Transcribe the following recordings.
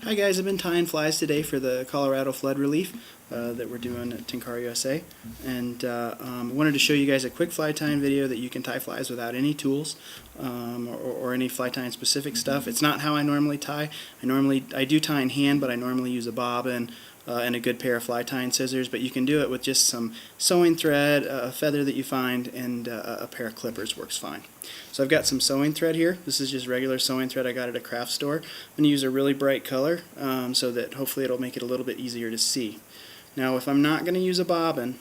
Hi guys, I've been tying flies today for the Colorado flood relief that we're doing at Tenkara USA, and wanted to show you guys a quick fly tying video that you can tie flies without any tools or any fly tying specific stuff. It's not how I normally tie. I do tie in hand, but I normally use a bobbin and a good pair of fly tying scissors, but you can do it with just some sewing thread, a feather that you find, and a pair of clippers works fine. So I've got some sewing thread here. This is just regular sewing thread I got at a craft store. I'm going to use a really bright color so that hopefully it'll make it a little bit easier to see. Now if I'm not going to use a bobbin,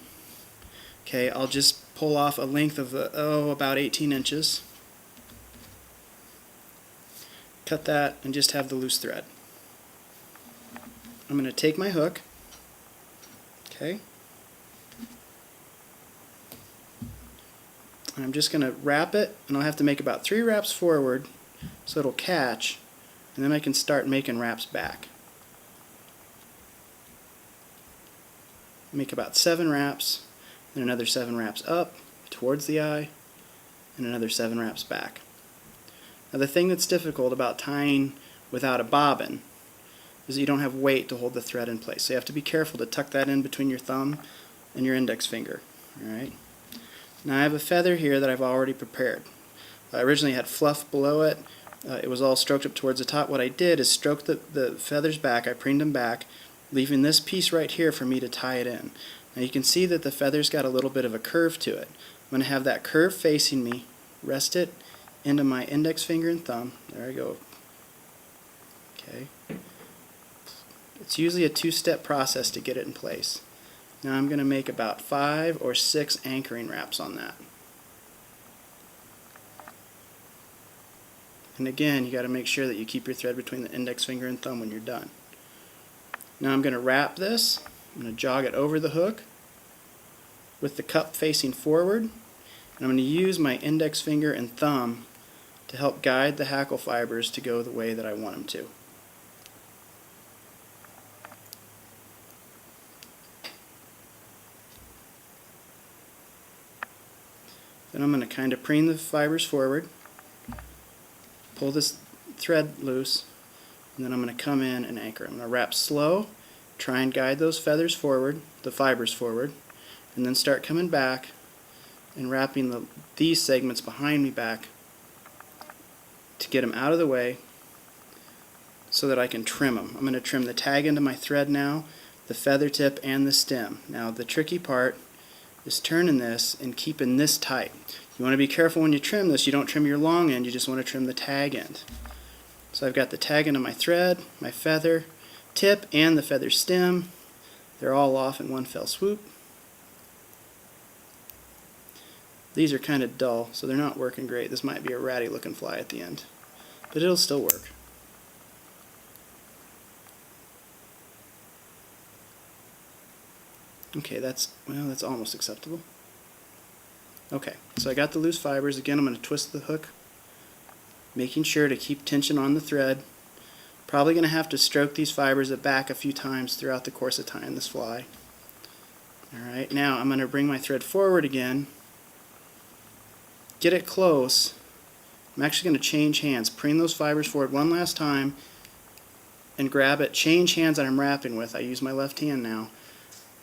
okay, I'll just pull off a length of about 18 inches. Cut that and just have the loose thread. I'm going to take my hook, okay, and I'm just going to wrap it, and I'll have to make about 3 wraps forward so it'll catch, and then I can start making wraps back. Make about 7 wraps, then another 7 wraps up towards the eye, and another 7 wraps back. Now the thing that's difficult about tying without a bobbin is that you don't have weight to hold the thread in place. So you have to be careful to tuck that in between your thumb and your index finger. Alright. Now I have a feather here that I've already prepared. I originally had fluff below it. It was all stroked up towards the top. What I did is stroke the feathers back. I preened them back, leaving this piece right here for me to tie it in. Now you can see that the feather's got a little bit of a curve to it. I'm going to have that curve facing me, rest it into my index finger and thumb. There I go. Okay. It's usually a 2-step process to get it in place. Now I'm going to make about 5 or 6 anchoring wraps on that. And again, you got to make sure that you keep your thread between the index finger and thumb when you're done. Now I'm going to wrap this. I'm going to jog it over the hook with the cup facing forward, and I'm going to use my index finger and thumb to help guide the hackle fibers to go the way that I want them to. Then I'm going to kind of preen the fibers forward, pull this thread loose, and then I'm going to come in and anchor. I'm going to wrap slow, try and guide those feathers forward, the fibers forward, and then start coming back and wrapping these segments behind me back to get them out of the way so that I can trim them. I'm going to trim the tag into my thread now, the feather tip, and the stem. Now the tricky part is turning this and keeping this tight. You want to be careful when you trim this. You don't trim your long end, you just want to trim the tag end. So I've got the tag end of my thread, my feather tip, and the feather stem. They're all off in one fell swoop. These are kind of dull, so they're not working great. This might be a ratty looking fly at the end, but it'll still work. Okay, that's almost acceptable. Okay, so I got the loose fibers. Again, I'm going to twist the hook, making sure to keep tension on the thread. Probably going to have to stroke these fibers back a few times throughout the course of tying this fly. Alright, now I'm going to bring my thread forward again, get it close. I'm actually going to change hands, preen those fibers forward one last time, and grab it, change hands that I'm wrapping with. I use my left hand now.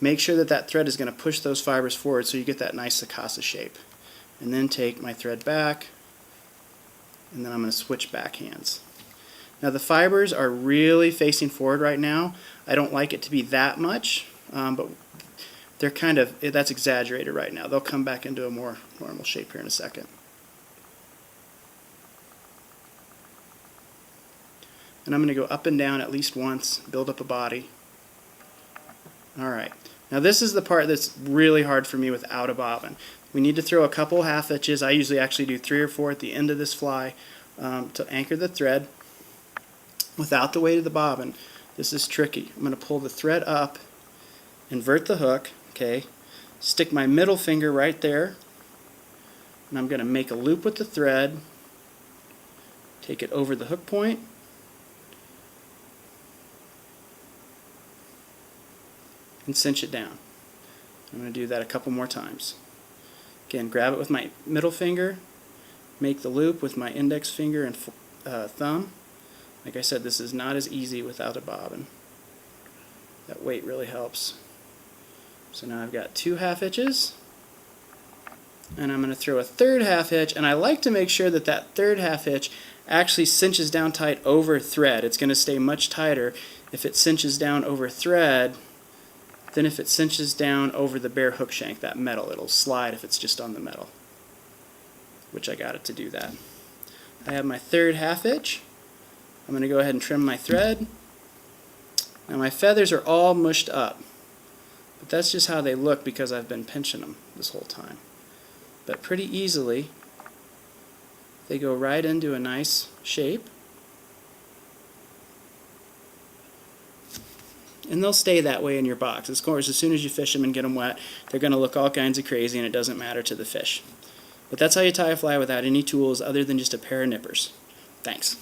Make sure that that thread is going to push those fibers forward so you get that nice sakasa shape. And then take my thread back, and then I'm going to switch back hands. Now the fibers are really facing forward right now. I don't like it to be that much, but they're that's exaggerated right now. They'll come back into a more normal shape here in a second. And I'm going to go up and down at least once, build up a body. Alright, now this is the part that's really hard for me without a bobbin. We need to throw a couple half hitches. I usually actually do 3 or 4 at the end of this fly to anchor the thread. Without the weight of the bobbin, this is tricky. I'm going to pull the thread up, invert the hook, okay, stick my middle finger right there, and I'm going to make a loop with the thread, take it over the hook point, and cinch it down. I'm going to do that a couple more times. Again, grab it with my middle finger, make the loop with my index finger and thumb, Like I said, this is not as easy without a bobbin. That weight really helps. So now I've got 2 half hitches, and I'm going to throw a 3rd half hitch, and I like to make sure that that 3rd half hitch actually cinches down tight over thread. It's going to stay much tighter if it cinches down over thread than if it cinches down over the bare hook shank, that metal. It'll slide if it's just on the metal, which I got it to do that. I have my 3rd half hitch. I'm going to go ahead and trim my thread. Now my feathers are all mushed up, but that's just how they look because I've been pinching them this whole time. But pretty easily they go right into a nice shape, and they'll stay that way in your box. Of course, as soon as you fish them and get them wet, they're going to look all kinds of crazy, and it doesn't matter to the fish. But that's how you tie a fly without any tools other than just a pair of nippers. Thanks.